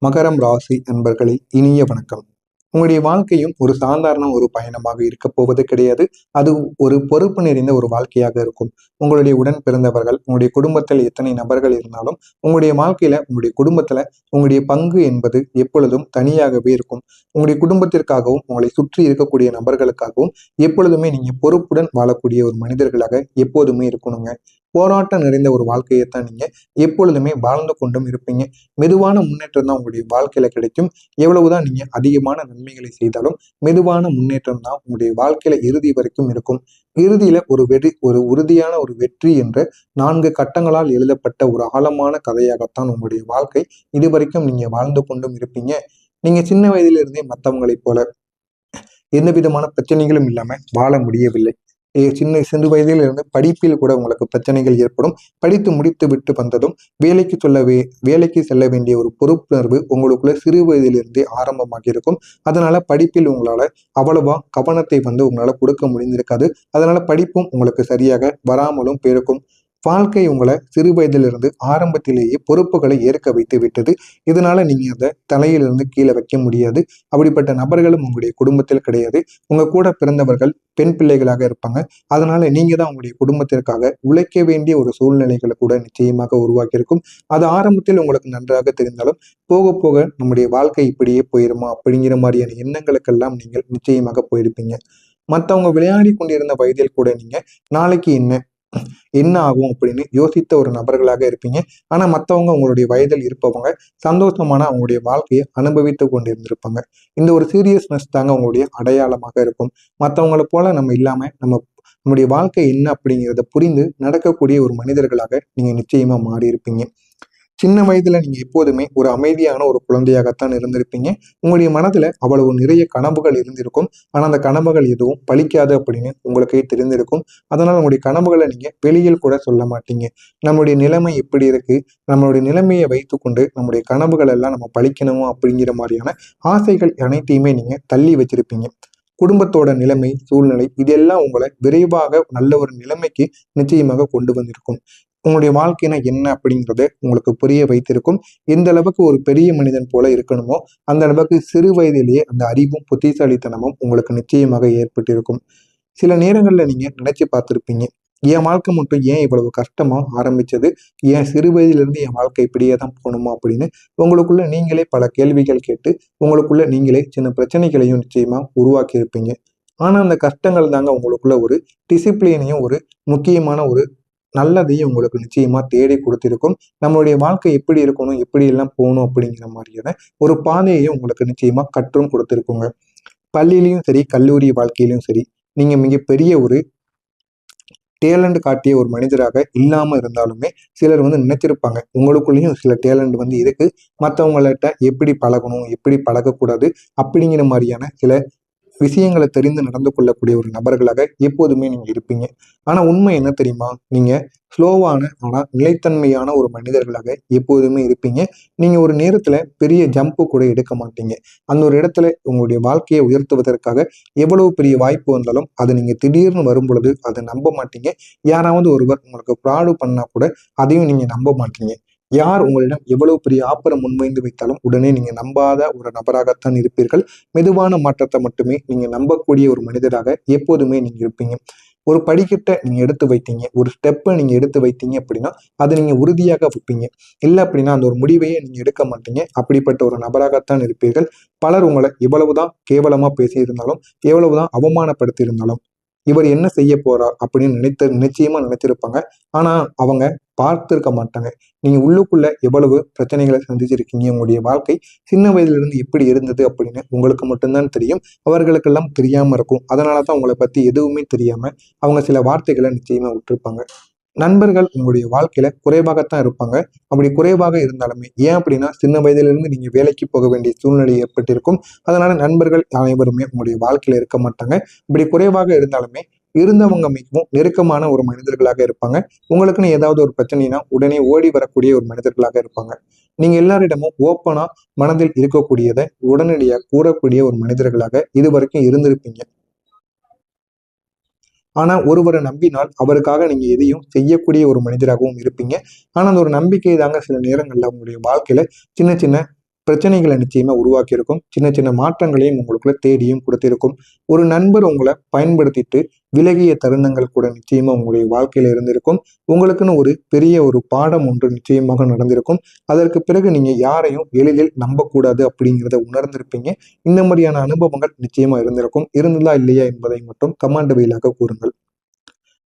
மகரம் ராசி நண்பர்களே, இனிய வணக்கம். உங்களுடைய வாழ்க்கையும் ஒரு சாதாரண ஒரு பயணமாக இருக்க போவது கிடையாது. அது ஒரு பொறுப்பு நிறைந்த ஒரு வாழ்க்கையாக இருக்கும். உங்களுடைய உடன் பிறந்தவர்கள், உங்களுடைய குடும்பத்தில் எத்தனை நபர்கள் இருந்தாலும், உங்களுடைய வாழ்க்கையில உங்களுடைய குடும்பத்துல உங்களுடைய பங்கு என்பது எப்பொழுதும் தனியாகவே இருக்கும். உங்களுடைய குடும்பத்திற்காகவும் உங்களை சுற்றி இருக்கக்கூடிய நபர்களுக்காகவும் எப்பொழுதுமே நீங்க பொறுப்புடன் வாழக்கூடிய ஒரு மனிதர்களாக எப்போதுமே இருக்கணுங்க. போராட்டம் நிறைந்த ஒரு வாழ்க்கையைத்தான் நீங்க எப்பொழுதுமே வாழ்ந்து கொண்டும் இருப்பீங்க. மெதுவான முன்னேற்றம் தான் உங்களுடைய வாழ்க்கையில கிடைக்கும். எவ்வளவுதான் நீங்க அதிகமான நன்மைகளை செய்தாலும் மெதுவான முன்னேற்றம் தான் உங்களுடைய வாழ்க்கையில இறுதி வரைக்கும் இருக்கும். இறுதியில ஒரு உறுதியான ஒரு வெற்றி என்ற 4 கட்டங்களால் எழுதப்பட்ட ஒரு ஆழமான கதையாகத்தான் உங்களுடைய வாழ்க்கை இதுவரைக்கும் நீங்க வாழ்ந்து கொண்டும் இருப்பீங்க. நீங்க சின்ன வயதிலிருந்தே மற்றவங்களைப் போல எந்த விதமான பிரச்சனைகளும் இல்லாம வாழ முடியவில்லை. சிறு வயதில் இருந்து படிப்பில் கூட உங்களுக்கு பிரச்சனைகள் ஏற்படும். படித்து முடித்து விட்டு வந்ததும் வேலைக்கு செல்ல வேண்டிய ஒரு பொறுப்புணர்வு உங்களுக்குள்ள சிறு வயதிலிருந்தே ஆரம்பமாகி இருக்கும். அதனால படிப்பில் உங்களால அவ்வளவா கவனத்தை உங்களால கொடுக்க முடிந்திருக்காது. அதனால படிப்பும் உங்களுக்கு சரியாக வராமலும் போயிருக்கும். வாழ்க்கை உங்களை சிறு வயதிலிருந்து ஆரம்பத்திலேயே பொறுப்புகளை ஏற்க வைத்து விட்டது. இதனால நீங்க அதை தலையிலிருந்து கீழே வைக்க முடியாது. அப்படிப்பட்ட நபர்களும் உங்களுடைய குடும்பத்தில் கிடையாது. உங்க கூட பிறந்தவர்கள் பெண் பிள்ளைகளாக இருப்பாங்க. அதனால நீங்க தான் உங்களுடைய குடும்பத்திற்காக உழைக்க வேண்டிய ஒரு சூழ்நிலைகளை கூட நிச்சயமாக உருவாக்கி இருக்கும். அது ஆரம்பத்தில் உங்களுக்கு நன்றாக தெரிந்தாலும் போக போக நம்முடைய வாழ்க்கை இப்படியே போயிருமா அப்படிங்கிற மாதிரியான எண்ணங்களுக்கெல்லாம் நீங்கள் நிச்சயமாக போயிருப்பீங்க. மற்றவங்க விளையாடி கொண்டிருந்த வயதில் கூட நீங்க நாளைக்கு என்ன ஆகும் அப்படின்னு யோசித்த ஒரு நபர்களாக இருப்பீங்க. ஆனா மற்றவங்க உங்களுடைய வயதில் இருப்பவங்க சந்தோஷமான அவங்களுடைய வாழ்க்கையை அனுபவித்து கொண்டிருந்திருப்பாங்க. இந்த ஒரு சீரியஸ்னஸ் தாங்க உங்களுடைய அடையாளமாக இருக்கும். மற்றவங்களை போல நம்ம இல்லாம நம்முடைய வாழ்க்கை என்ன அப்படிங்கிறத புரிந்து நடக்கக்கூடிய ஒரு மனிதர்களாக நீங்க நிச்சயமா மாறி இருப்பீங்க. சின்ன வயதுல நீங்க எப்போதுமே ஒரு அமைதியான ஒரு குழந்தையாகத்தான் இருந்திருப்பீங்க. உங்களுடைய மனதுல அவ்வளவு நிறைய கனவுகள் இருந்திருக்கும். ஆனா அந்த கனவுகள் எதுவும் பலிக்காது அப்படின்னு உங்களுக்கே தெரிந்திருக்கும். அதனால உங்களுடைய கனவுகளை நீங்க வெளியில் கூட சொல்ல மாட்டீங்க. நம்மளுடைய நிலைமை எப்படி இருக்கு, நம்மளுடைய நிலைமையை வைத்துக்கொண்டு நம்முடைய கனவுகள் எல்லாம் நம்ம பழிக்கணுமோ அப்படிங்கிற மாதிரியான ஆசைகள் அனைத்தையுமே நீங்க தள்ளி வச்சிருப்பீங்க. குடும்பத்தோட நிலைமை, சூழ்நிலை இதெல்லாம் உங்களை விரைவாக நல்ல ஒரு நிலைமைக்கு நிச்சயமாக கொண்டு வந்திருக்கும். உங்களுடைய வாழ்க்கைனா என்ன அப்படிங்கிறத உங்களுக்கு புரிய வைத்திருக்கும். எந்த அளவுக்கு ஒரு பெரிய மனிதன் போல இருக்கணுமோ அந்த அளவுக்கு சிறு வயதிலேயே அந்த அறிவும் புத்திசாலித்தனமும் உங்களுக்கு நிச்சயமாக ஏற்பட்டிருக்கும். சில நேரங்கள்ல நீங்க நினைச்சு பார்த்திருப்பீங்க, என் வாழ்க்கை மட்டும் ஏன் இவ்வளவு கஷ்டமா ஆரம்பிச்சது, ஏன் சிறு வயதிலிருந்து என் வாழ்க்கை இப்படியே தான் போகணுமா அப்படின்னு உங்களுக்குள்ள நீங்களே பல கேள்விகள் கேட்டு உங்களுக்குள்ள நீங்களே சின்ன பிரச்சனைகளையும் நிச்சயமா உருவாக்கி இருப்பீங்க. ஆனா அந்த கஷ்டங்கள் தாங்க உங்களுக்குள்ள ஒரு டிசிப்ளினையும் ஒரு முக்கியமான ஒரு நல்லதையும் உங்களுக்கு நிச்சயமா தேடி கொடுத்திருக்கும். நம்மளுடைய வாழ்க்கை எப்படி இருக்கணும், எப்படி எல்லாம் போகணும் அப்படிங்கிற மாதிரியான ஒரு பாதையையும் உங்களுக்கு நிச்சயமா கற்றும் கொடுத்திருக்குங்க. பள்ளியிலையும் சரி, கல்லூரி வாழ்க்கையிலும் சரி, நீங்க மிகப்பெரிய ஒரு டேலண்ட் காட்டிய ஒரு மனிதராக இல்லாம இருந்தாலுமே சிலர் நினைச்சிருப்பாங்க உங்களுக்குள்ளேயும் சில டேலண்ட் இருக்கு. மற்றவங்கள்ட்ட எப்படி பழகணும், எப்படி பழகக்கூடாது அப்படிங்கிற மாதிரியான சில விஷயங்களை தெரிந்து நடந்து கொள்ளக்கூடிய ஒரு நபர்களாக எப்போதுமே நீங்க இருப்பீங்க. ஆனா உண்மை என்ன தெரியுமா, நீங்க ஸ்லோவான ஆனா நிலைத்தன்மையான ஒரு மனிதர்களாக எப்போதுமே இருப்பீங்க. நீங்க ஒரு நேரத்துல பெரிய ஜம்பு கூட எடுக்க மாட்டீங்க. அந்த ஒரு இடத்துல உங்களுடைய வாழ்க்கையை உயர்த்துவதற்காக எவ்வளவு பெரிய வாய்ப்பு வந்தாலும் அது நீங்க திடீர்னு வரும் பொழுது அதை நம்ப மாட்டீங்க. யாராவது ஒருவர் உங்களுக்கு ஃப்ராடு பண்ணா கூட அதையும் நீங்க நம்ப மாட்டீங்க. யார் உங்களிடம் எவ்வளவு பெரிய ஆப்பரை முன்வைந்து வைத்தாலும் உடனே நீங்க நம்பாத ஒரு நபராகத்தான் இருப்பீர்கள். மெதுவான மாற்றத்தை மட்டுமே நீங்க நம்பக்கூடிய ஒரு மனிதராக எப்போதுமே நீங்க இருப்பீங்க. ஒரு படிக்கட்டை நீங்க எடுத்து வைத்தீங்க, ஒரு ஸ்டெப்பை நீங்க எடுத்து வைத்தீங்க அப்படின்னா அதை நீங்க உறுதியாக வைப்பீங்க. இல்லை அப்படின்னா அந்த ஒரு முடிவையே நீங்க எடுக்க மாட்டீங்க. அப்படிப்பட்ட ஒரு நபராகத்தான் இருப்பீர்கள். பலர் உங்களை எவ்வளவுதான் கேவலமா பேசியிருந்தாலும், எவ்வளவுதான் அவமானப்படுத்தி இருந்தாலும், இவர் என்ன செய்ய போறார் அப்படின்னு நிச்சயமா நினைச்சிருப்பாங்க. ஆனா அவங்க பார்த்திருக்க மாட்டாங்க. நீங்க உள்ளுக்குள்ள எவ்வளவு பிரச்சனைகளை சந்திச்சிருக்கீங்க, உங்களுடைய வாழ்க்கை சின்ன வயதுல இருந்து எப்படி இருந்தது அப்படின்னு உங்களுக்கு மட்டும்தான் தெரியும். அவர்களுக்கெல்லாம் தெரியாம இருக்கும். அதனாலதான் உங்களை பத்தி எதுவுமே தெரியாம அவங்க சில வார்த்தைகளை நிச்சயமா விட்டுருப்பாங்க. நண்பர்கள் உங்களுடைய வாழ்க்கையில குறைவாகத்தான் இருப்பாங்க. அப்படி குறைவாக இருந்தாலுமே ஏன் அப்படின்னா சின்ன வயதிலிருந்து நீங்க வேலைக்கு போக வேண்டிய சூழ்நிலை ஏற்பட்டிருக்கும். அதனால நண்பர்கள் அனைவருமே உங்களுடைய வாழ்க்கையில இருக்க மாட்டாங்க. இப்படி குறைவாக இருந்தாலுமே இருந்தவங்க மிகவும் நெருக்கமான ஒரு மனிதர்களாக இருப்பாங்க. உங்களுக்குன்னு ஏதாவது ஒரு பிரச்சனைனா உடனே ஓடி வரக்கூடிய ஒரு மனிதர்களாக இருப்பாங்க. நீங்க எல்லாரிடமும் ஓப்பனா மனதில் இருக்கக்கூடியதை உடனடியாக கூறக்கூடிய ஒரு மனிதர்களாக இதுவரைக்கும் இருந்திருப்பீங்க. ஆனா ஒருவரை நம்பினால் அவருக்காக நீங்க எதையும் செய்யக்கூடிய ஒரு மனிதராகவும் இருப்பீங்க. ஆனா அந்த ஒரு நம்பிக்கை தாங்க சில நேரங்கள்ல உங்களுடைய வாழ்க்கையில சின்ன சின்ன பிரச்சனைகளை நிச்சயமா உருவாக்கி இருக்கும். சின்ன சின்ன மாற்றங்களையும் உங்களுக்குள்ள தேடியும் கொடுத்திருக்கும். ஒரு நண்பர் உங்களை பயன்படுத்திட்டு விலகிய தருணங்கள் கூட நிச்சயமா உங்களுடைய வாழ்க்கையில இருந்திருக்கும். உங்களுக்குன்னு ஒரு பெரிய ஒரு பாடம் ஒன்று நிச்சயமாக நடந்திருக்கும். அதற்கு பிறகு நீங்க யாரையும் எளிதில் நம்பக்கூடாது அப்படிங்கிறத உணர்ந்திருப்பீங்க. இந்த மாதிரியான அனுபவங்கள் நிச்சயமா இருந்திருக்கும். இருந்ததா இல்லையா என்பதை மட்டும் கமெண்ட் வாயிலாக கூறுங்கள்.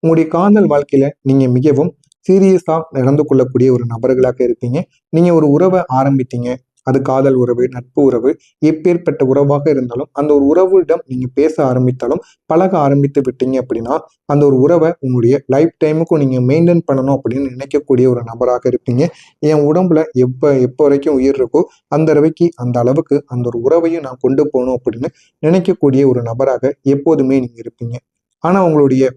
உங்களுடைய காதல் வாழ்க்கையில நீங்க மிகவும் சீரியஸா நடந்து கொள்ளக்கூடிய ஒரு நபர்களாக இருப்பீங்க. நீங்க ஒரு உறவை ஆரம்பித்தீங்க. அது காதல் உறவு, நட்பு உறவு, எப்பேற்பட்ட உறவாக இருந்தாலும் அந்த ஒரு உறவிடம் நீங்க பேச ஆரம்பித்தாலும், பழக ஆரம்பித்து விட்டீங்க அப்படின்னா, அந்த ஒரு உறவை உங்களுடைய லைஃப் டைமுக்கும் நீங்க மெயின்டைன் பண்ணணும் அப்படின்னு நினைக்கக்கூடிய ஒரு நபராக இருப்பீங்க. என் உடம்புல எப்போ வரைக்கும் உயிர் இருக்கோ அந்த அளவுக்கு அந்த ஒரு உறவையும் நான் கொண்டு போகணும் அப்படின்னு நினைக்கக்கூடிய ஒரு நபராக எப்போதுமே நீங்க இருப்பீங்க. ஆனா உங்களுடைய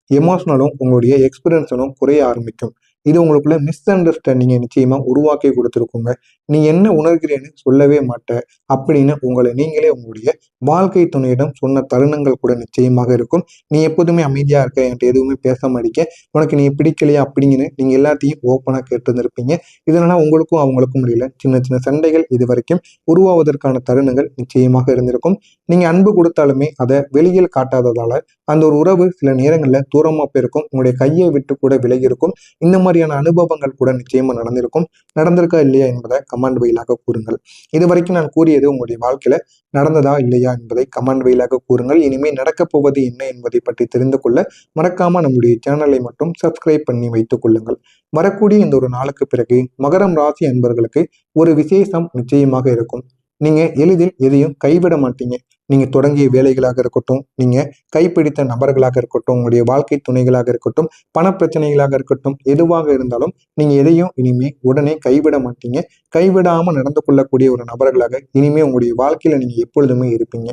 எமோஷனலும் உங்களுடைய எக்ஸ்பீரியன்ஸனும் குறைய ஆரம்பிக்கும். இது உங்களுக்குள்ள மிஸ் அண்டர்ஸ்டாண்டிங்கை நிச்சயமா உருவாக்கி கொடுத்துருக்குங்க. நீ என்ன உணர்கிறேன்னு சொல்லவே மாட்ட அப்படின்னு உங்களை நீங்களே உங்களுடைய வாழ்க்கை துணையிடம் சொன்ன தருணங்கள் கூட நிச்சயமாக இருக்கும். நீ எப்போதுமே அமைதியா இருக்க, என்கிட்ட எதுவுமே பேச மாட்டேங்க, உனக்கு நீ பிடிக்கலையா அப்படின்னு நீங்க எல்லாத்தையும் ஓப்பனா கேட்டிருந்திருப்பீங்க. இதனால உங்களுக்கும் அவங்களுக்கும் முடியல சின்ன சின்ன சண்டைகள் இது வரைக்கும் உருவாவதற்கான தருணங்கள் நிச்சயமாக இருந்திருக்கும். நீங்க அன்பு கொடுத்தாலுமே அதை வெளியில் காட்டாததால அந்த ஒரு உறவு சில நேரங்கள்ல தூரமா போயிருக்கும். உங்களுடைய கையை விட்டு கூட விலகி இருக்கும். இந்த மாதிரியான அனுபவங்கள் கூட நிச்சயமா நடந்திருக்கும். நடந்திருக்கா இல்லையா என்பதை கமெண்ட் வாயிலாக கூறுங்கள். இது வரைக்கும் நான் கூறியது உங்களுடைய வாழ்க்கையில நடந்ததா இல்லையா என்பதை கமெண்ட் வாயிலாக கூறுங்கள். இனிமேல் நடக்கப் போவது என்ன என்பதை பற்றி தெரிந்து கொள்ள மறக்காம நம்முடைய சேனலை மட்டும் சப்ஸ்கிரைப் பண்ணி வைத்துக் கொள்ளுங்கள். வரக்கூடிய இந்த ஒரு நாளுக்கு பிறகு மகரம் ராசி அன்பர்களுக்கு ஒரு விசேஷம் நிச்சயமாக இருக்கும். நீங்க எளிதில் எதையும் கைவிட மாட்டீங்க. நீங்க தொடங்கிய வேலைகளாக இருக்கட்டும், நீங்க கைப்பிடித்த நபர்களாக இருக்கட்டும், உங்களுடைய வாழ்க்கை துணைகளாக இருக்கட்டும், பண பிரச்சனைகளாக இருக்கட்டும், எதுவாக இருந்தாலும் நீங்க எதையும் இனிமே உடனே கைவிட மாட்டீங்க. கைவிடாம நடந்து கொள்ளக்கூடிய ஒரு நபர்களாக இனிமே உங்களுடைய வாழ்க்கையில நீங்க எப்பொழுதுமே இருப்பீங்க.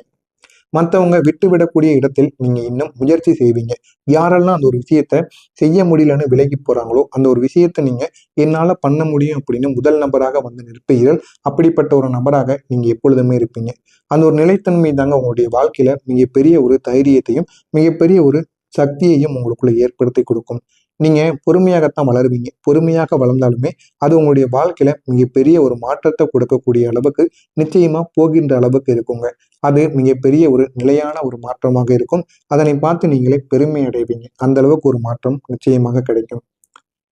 மற்றவங்க விட்டு விடக்கூடிய இடத்தில் நீங்க இன்னும் முயற்சி செய்வீங்க. யாரெல்லாம் அந்த ஒரு விஷயத்த செய்ய முடியலன்னு விலகி போறாங்களோ அந்த ஒரு விஷயத்த நீங்க என்னால பண்ண முடியும் அப்படின்னு முதல் நபராக வந்து நிற்பீர்கள். அப்படிப்பட்ட ஒரு நபராக நீங்க எப்பொழுதுமே இருப்பீங்க. அந்த ஒரு நிலைத்தன்மை தாங்க உங்களுடைய வாழ்க்கையில மிகப்பெரிய ஒரு தைரியத்தையும் மிகப்பெரிய ஒரு சக்தியையும் உங்களுக்குள்ள ஏற்படுத்தி கொடுக்கும். நீங்க பொறுமையாகத்தான் வளருவீங்க. பொறுமையாக வளர்ந்தாலுமே அது உங்களுடைய வாழ்க்கையில மிகப்பெரிய ஒரு மாற்றத்தை கொடுக்கக்கூடிய அளவுக்கு நிச்சயமா போகின்ற அளவுக்கு இருக்குங்க. அது மிகப்பெரிய ஒரு நிலையான ஒரு மாற்றமாக இருக்கும். அதனை பார்த்து நீங்களே பெருமை அடைவீங்க. அந்த அளவுக்கு ஒரு மாற்றம் நிச்சயமாக கிடைக்கும்.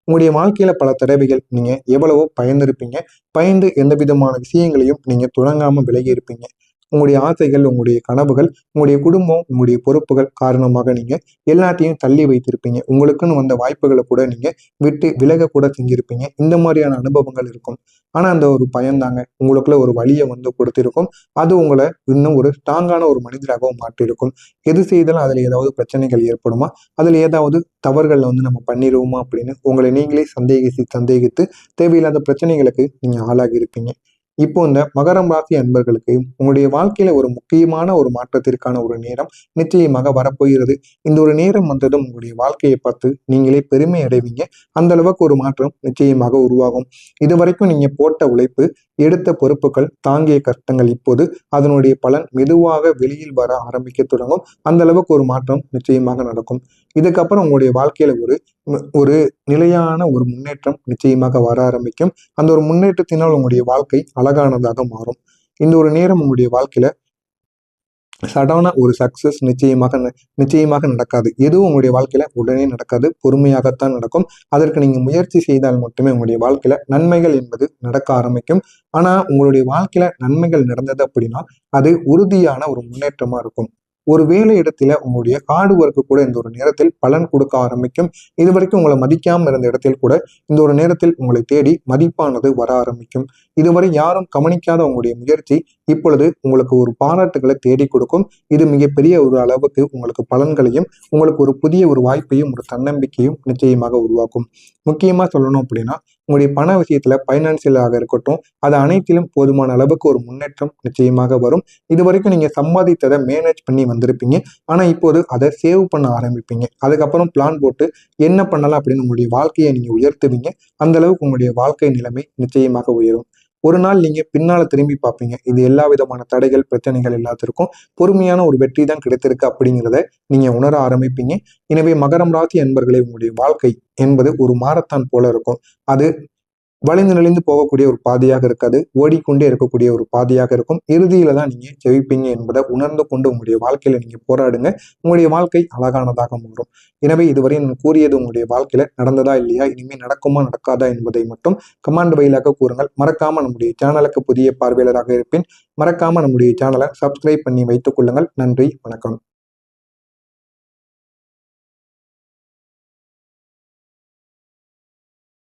உங்களுடைய வாழ்க்கையில பல தடவைகள் நீங்க எவ்வளவோ பயந்திருப்பீங்க. பயந்து எந்த விதமான விஷயங்களையும் நீங்க தொடங்காம விலகி இருப்பீங்க. உங்களுடைய ஆசைகள், உங்களுடைய கனவுகள், உங்களுடைய குடும்பம், உங்களுடைய பொறுப்புகள் காரணமாக நீங்க எல்லாத்தையும் தள்ளி வைத்திருப்பீங்க. உங்களுக்குன்னு வந்த வாய்ப்புகளை கூட நீங்க விட்டு விலக கூட செஞ்சிருப்பீங்க. இந்த மாதிரியான அனுபவங்கள் இருக்கும். ஆனா அந்த ஒரு பயம்தாங்க உங்களுக்குள்ள ஒரு வழியை வந்து கொடுத்திருக்கும். அது உங்களை இன்னும் ஒரு ஸ்ட்ராங்கான ஒரு மனிதராகவும் மாற்றிருக்கும். எது செய்தாலும் அதுல ஏதாவது பிரச்சனைகள் ஏற்படுமா, அதுல ஏதாவது தவறுகளை வந்து நம்ம பண்ணிடுவோமா அப்படின்னு உங்களை நீங்களே சந்தேகித்து தேவையில்லாத பிரச்சனைகளுக்கு நீங்க ஆளாகி இருப்பீங்க. இப்போ இந்த மகரம் ராசி அன்பர்களுக்கு உங்களுடைய வாழ்க்கையில ஒரு முக்கியமான ஒரு மாற்றத்திற்கான ஒரு நேரம் நிச்சயமாக வரப்போகிறது. இந்த ஒரு நேரம் வந்ததும் உங்களுடைய வாழ்க்கையை பார்த்து நீங்களே பெருமை அடைவீங்க. அந்த அளவுக்கு ஒரு மாற்றம் நிச்சயமாக உருவாகும். இதுவரைக்கும் நீங்க போட்ட உழைப்பு, எடுத்த பொறுப்புகள், தாங்கிய கஷ்டங்கள் இப்போது அதனுடைய பலன் மெதுவாக வெளியில் வர ஆரம்பிக்க தொடங்கும். அந்த அளவுக்கு ஒரு மாற்றம் நிச்சயமாக நடக்கும். இதுக்கப்புறம் உங்களுடைய வாழ்க்கையில ஒரு நிலையான ஒரு முன்னேற்றம் நிச்சயமாக வர ஆரம்பிக்கும். அந்த ஒரு முன்னேற்றத்தினால் உங்களுடைய வாழ்க்கை அழகானதாக மாறும். இந்த ஒரு நேரம் உங்களுடைய வாழ்க்கையில சடான ஒரு சக்சஸ் நிச்சயமாக நடக்காது. எதுவும் உங்களுடைய வாழ்க்கையில உடனே நடக்காது. பொறுமையாகத்தான் நடக்கும். அதற்கு நீங்க முயற்சி செய்தால் மட்டுமே உங்களுடைய வாழ்க்கையில நன்மைகள் என்பது நடக்க ஆரம்பிக்கும். ஆனா உங்களுடைய வாழ்க்கையில நன்மைகள் நடந்தது அப்படின்னா அது உறுதியான ஒரு முன்னேற்றமா இருக்கும். ஒரு வேலை இடத்துல உங்களுடைய ஹார்ட் ஒர்க்கு கூட இந்த ஒரு நேரத்தில் பலன் கொடுக்க ஆரம்பிக்கும். இது வரைக்கும் உங்களை மதிக்காம இருந்த இடத்தில் கூட இந்த ஒரு நேரத்தில் உங்களை தேடி மதிப்பானது வர ஆரம்பிக்கும். இதுவரை யாரும் கவனிக்காத உங்களுடைய முயற்சி இப்பொழுது உங்களுக்கு ஒரு பாராட்டுகளை தேடி கொடுக்கும். இது மிகப்பெரிய ஒரு அளவுக்கு உங்களுக்கு பலன்களையும் உங்களுக்கு ஒரு புதிய ஒரு வாய்ப்பையும் ஒரு தன்னம்பிக்கையும் நிச்சயமாக உருவாக்கும். முக்கியமா சொல்லணும் அப்படின்னா உங்களுடைய பண விஷயத்துல பைனான்சியலாக இருக்கட்டும், அது அனைத்திலும் போதுமான அளவுக்கு ஒரு முன்னேற்றம் நிச்சயமாக வரும். இது வரைக்கும் நீங்க சம்பாதித்ததை மேனேஜ் பண்ணி வந்திருப்பீங்க. ஆனா இப்போது அதை சேவ் பண்ண ஆரம்பிப்பீங்க. அதுக்கப்புறம் பிளான் போட்டு என்ன பண்ணலாம் அப்படின்னு உங்களுடைய வாழ்க்கையை நீங்க உயர்த்துவீங்க. அந்த அளவுக்கு உங்களுடைய வாழ்க்கை நிலைமை நிச்சயமாக உயரும். ஒரு நாள் நீங்க பின்னால திரும்பி பார்ப்பீங்க. இது எல்லா விதமான தடைகள், பிரச்சனைகள் எல்லாத்திற்கும் பொறுமையான ஒரு வெற்றி தான் கிடைத்திருக்கு அப்படிங்கிறத நீங்க உணர ஆரம்பிப்பீங்க. எனவே மகரம் ராசி அன்பர்களே, உங்களுடைய வாழ்க்கை என்பது ஒரு மாரத்தான் போல இருக்கும். அது வளைந்து நெளிந்து போகக்கூடிய ஒரு பாதையாக இருக்காது, ஓடிக்கொண்டே இருக்கக்கூடிய ஒரு பாதையாக இருக்கும். இறுதியில தான் நீங்க ஜெயிப்பீங்க என்பதை உணர்ந்து கொண்டு உங்களுடைய வாழ்க்கையில நீங்க போராடுங்க. உங்களுடைய வாழ்க்கை அழகானதாக மாறும். எனவே இதுவரை நான் கூறியது உங்களுடைய வாழ்க்கையில நடந்ததா இல்லையா, இனிமேல் நடக்குமா நடக்காதா என்பதை மட்டும் கமெண்ட் வாயிலாக கூறுங்கள். மறக்காம நம்முடைய சேனலுக்கு புதிய பார்வையாளராக இருப்பேன். மறக்காம நம்முடைய சேனலை சப்ஸ்கிரைப் பண்ணி வைத்துக் கொள்ளுங்கள். நன்றி, வணக்கம்.